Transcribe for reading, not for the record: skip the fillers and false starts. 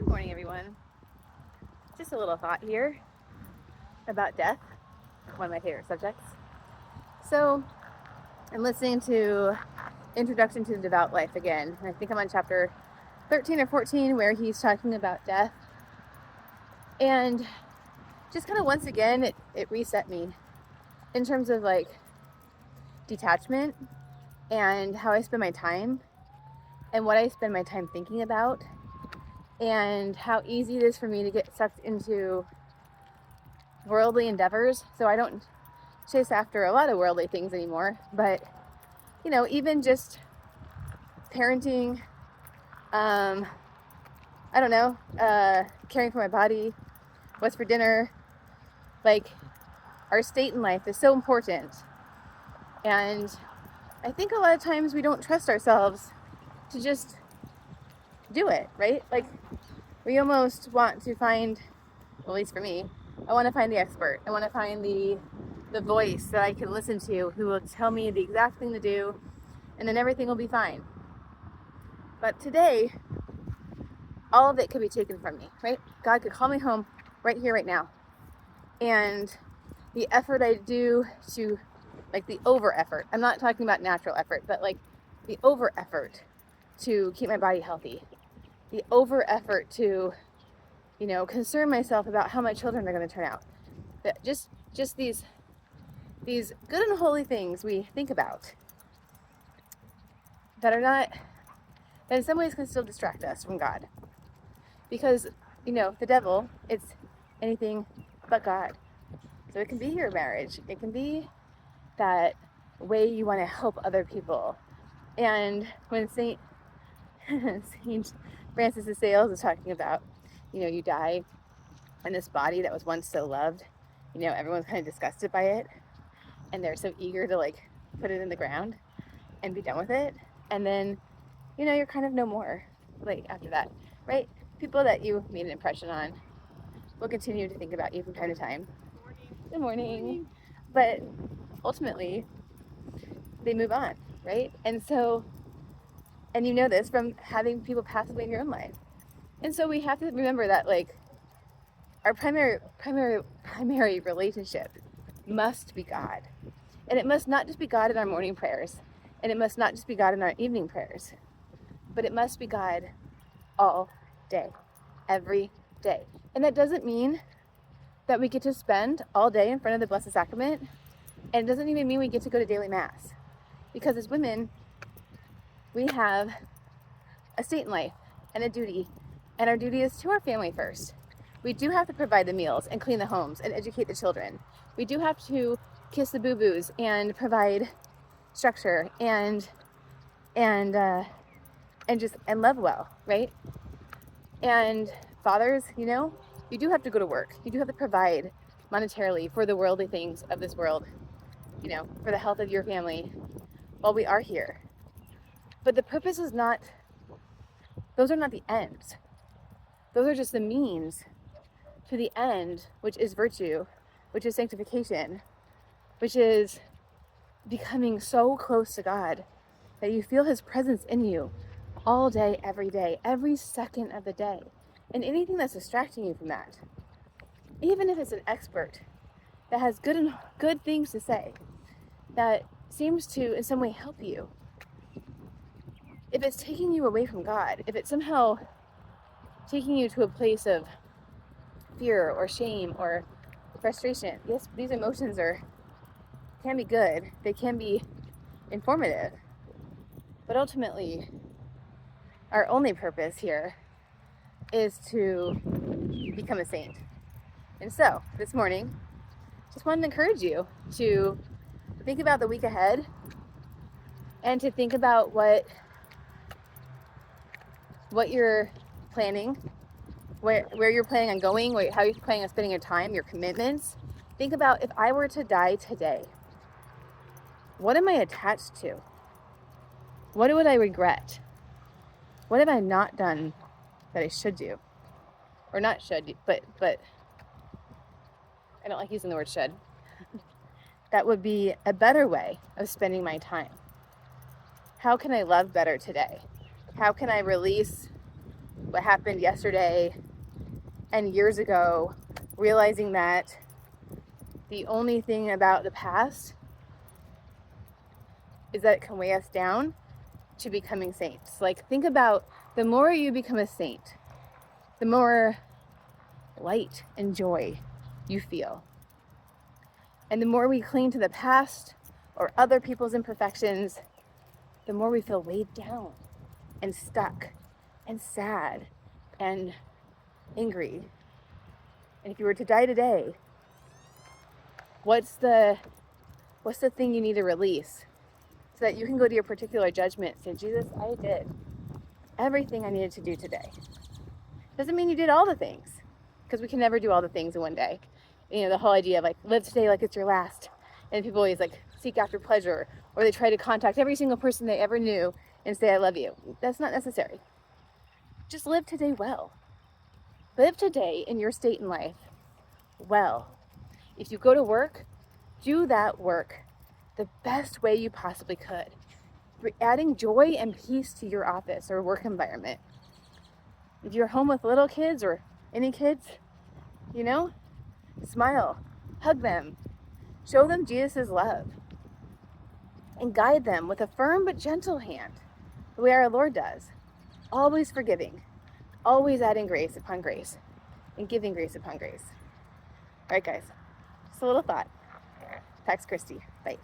Good morning, everyone. Just a little thought here about death, one of my favorite subjects. So, I'm listening to Introduction to the Devout Life again, and I think I'm on chapter 13 or 14 where he's talking about death. And just kind of once again, it reset me in terms of like detachment and how I spend my time and what I spend my time thinking about, and how easy it is for me to get sucked into worldly endeavors. So I don't chase after a lot of worldly things anymore, but even just parenting, I don't know, caring for my body, what's for dinner, like our state in life is so important. And I think a lot of times we don't trust ourselves to just do it, right? Like we almost want to find, well, at least for me, I want to find the expert. I want to find the voice that I can listen to who will tell me the exact thing to do, and then everything will be fine. But today, all of it could be taken from me, right? God could call me home right here, right now. And the effort I do to, like the over effort, I'm not talking about natural effort, but like the over effort to keep my body healthy, the over effort to, concern myself about how my children are going to turn out. But just these good and holy things we think about that are not, that in some ways can still distract us from God. Because, the devil, it's anything but God. So it can be your marriage. It can be that way you want to help other people. And when Saint Francis of Sales is talking about, you die in this body that was once so loved, everyone's kind of disgusted by it. And they're so eager to like put it in the ground and be done with it. And then, you're kind of no more like after that, right? People that you made an impression on will continue to think about you from time to time. Good morning. But ultimately, they move on, right? And so, and you know this from having people pass away in your own life. And so we have to remember that like our primary relationship must be God. And it must not just be God in our morning prayers, and it must not just be God in our evening prayers, but it must be God all day, every day. And that doesn't mean that we get to spend all day in front of the Blessed Sacrament, and it doesn't even mean we get to go to daily Mass. Because as women, we have a state in life and a duty, and our duty is to our family first. We do have to provide the meals and clean the homes and educate the children. We do have to kiss the boo-boos and provide structure and love well, right? And fathers, you do have to go to work. You do have to provide monetarily for the worldly things of this world, for the health of your family while we are here. But the purpose is not, those are not the ends. Those are just the means to the end, which is virtue, which is sanctification, which is becoming so close to God that you feel His presence in you all day, every second of the day. And anything that's distracting you from that, even if it's an expert that has good things to say, that seems to in some way help you, if it's taking you away from God, if it's somehow taking you to a place of fear or shame or frustration, yes, these emotions can be good, they can be informative, but ultimately our only purpose here is to become a saint. And so this morning, just wanted to encourage you to think about the week ahead and to think about what you're planning, where you're planning on going, how you're planning on spending your time, your commitments. Think about, if I were to die today, what am I attached to? What would I regret? What have I not done that I should do? Or not should, but I don't like using the word should. That would be a better way of spending my time. How can I love better today? How can I release what happened yesterday and years ago, realizing that the only thing about the past is that it can weigh us down to becoming saints. Like, think about the more you become a saint, the more light and joy you feel. And the more we cling to the past or other people's imperfections, the more we feel weighed down and stuck and sad and angry. And if you were to die today, what's the thing you need to release so that you can go to your particular judgment and say, Jesus, I did everything I needed to do today. Doesn't mean you did all the things, because we can never do all the things in one day. You know, the whole idea of like, live today like it's your last. And people always like seek after pleasure, or they try to contact every single person they ever knew and say, I love you. That's not necessary. Just live today well. Live today in your state in life well. If you go to work, do that work the best way you possibly could. Adding joy and peace to your office or work environment. If you're home with little kids or any kids, you know, smile, hug them, show them Jesus' love, and guide them with a firm but gentle hand, the way our Lord does. Always forgiving, always adding grace upon grace, and giving grace upon grace. All right, guys, just a little thought. Text Christy. Bye.